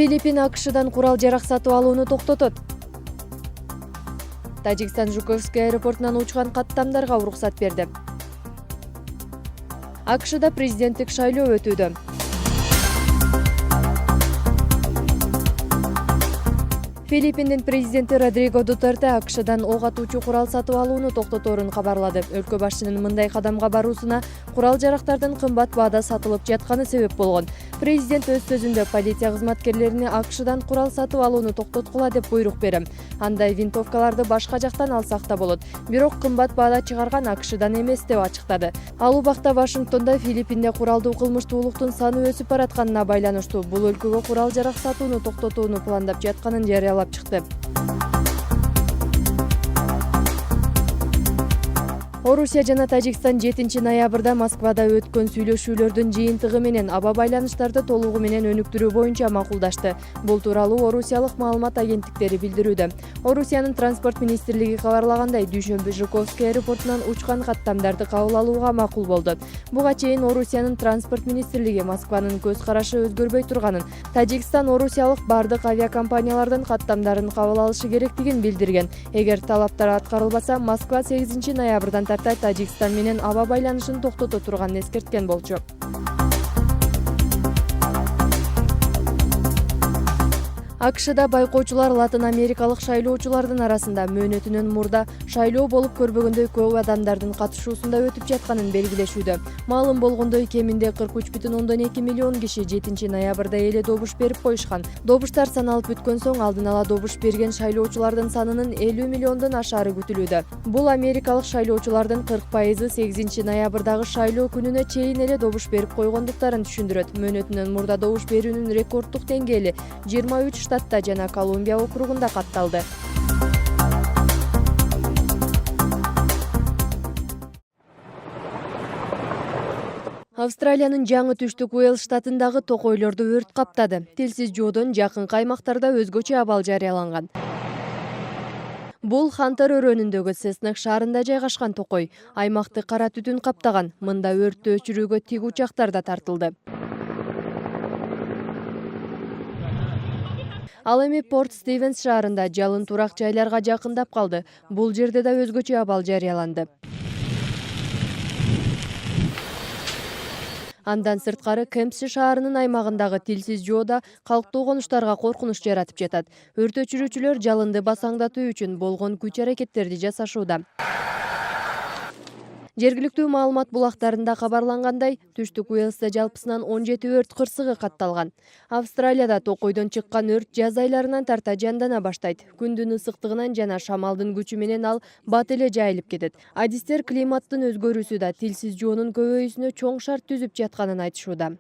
Филиппин АКШдан курал жарак сатып алууну токтотот. Тажикстан Жуковский аэропортунан учкан каттамдарга уруксат берди. АКШда президенттик шайлоо өтүүдө. Филиппиндин президенти Родриго Дутерте АКШдан ок атуучу курал сатып алууну токтоторун кабарлады. Өлкө башчынын мындай кадамга баруусуна курал жарактардын кымбат баада сатылып жатканы себеп болгон. Президент өз сөзүндө полиция кызматкерлерине АКШдан курал сатып алууну токтоткула деп буйрук берем. Андай винтовкаларды башка жактан алсак да болот. Бирок кымбат баада чыгарган АКШдан эмес деп ачыктады. Ал убакта Вашингтондо Филиппинде куралдуу кылмыштуулуктун саны өсүп баратканына байланыштуу бул өлкөгө курал жарак сатууну токтотууну пландап жатканын жарыялап чыкты. Орусия жана Тажикстан 7 ноябрда Москвада өткөн сүйлөшүүлөрдүн жыйынтыгы менен аба байланыштарды толугу менен өнүктүрүү боюнча макулдашты. Бул тууралуу орусиялык маалымат агенттиктери билдирүүдө. Орусиянын транспорт министрлиги кабарлагандай, дүйшөмбү Жуковский аэропортунан учкан каттамдарды кабыл алууга макул болду. Буга чейин Орусиянын транспорт министрлиги Москванын көз карашы өзгөрбөй турганын, Тажикстан орусиялык бардык авиакомпаниялардын каттамдарын кабыл алышы керектигин билдирген. Эгер талаптар аткарылбаса, Москва 8 ноябрдан тарта Тажикстан менен аба байланышын токтото турганын эскерткен болчу. АКШда байкоочулар Латын Америкалык шайлоочулардын арасында мөөнөтүнөн мурда шайлоо болуп көрбөгөндөй көп адамдардын катышуусунда өтүп жатканын белгилешүүдө. Маалым болгондой, кеминде 43,2 миллион киши 7 ноябрда эле добуш берип коюшкан. Добуштар саналып бүткөн соң алдын ала добуш берген шайлоочулардын санынын 50 миллиондон ашаары күтүлүүдө. Бул америкалык шайлоочулардын 40% 8 ноябрдагы шайлоо күнүнө чейин эле добуш берип койгондуктарын түшүндүрөт. Мөөнөтүнөн мурда добуш берүүнүн рекорддук деңгээли 23 штатта жана Колумбия округунда катталды. Австралиянын жаңы түштүк Уэльс штатындагы токойлорду өрт каптады. Тилсиз жоодон жакынкы аймактарда өзгөчө абал жарыяланган. Бул Хантер өрөөнүндөгү Сеснек шаарында жайгашкан токой. Аймакты кара түтүн каптаган. Мында өрттү өчүрүүгө тик учактар да тартылды. Ал эми Порт Стивенс шаарында жалын турак жайларга жакындап калды. Бул жерде да өзгөчө абал жарыяланды. Андан сырткары Кемпси шаарынын аймагындагы тилсиз жоода калктуу конуштарга коркунуч жаратып жатат. Өрт өчүрүүчүлөр жалынды басаңдатуу үчүн болгон күч аракеттерди жасашууда. Жергиликтүү маалымат булактарында кабарлангандай, түштүк Уэльсте жалпысынан 17 өрт кырсыгы катталган. Австралияда токойдон чыккан өрт жаз айларынан тарта жандана баштайт. Күндүн ысыктыгынан жана шамалдын күчү менен ал бат эле жайылып кетет. Адистер климаттын өзгөрүүсү да тилсиз жоонун көбөйүүсүнө чоң шарт түзүп жатканын айтышууда.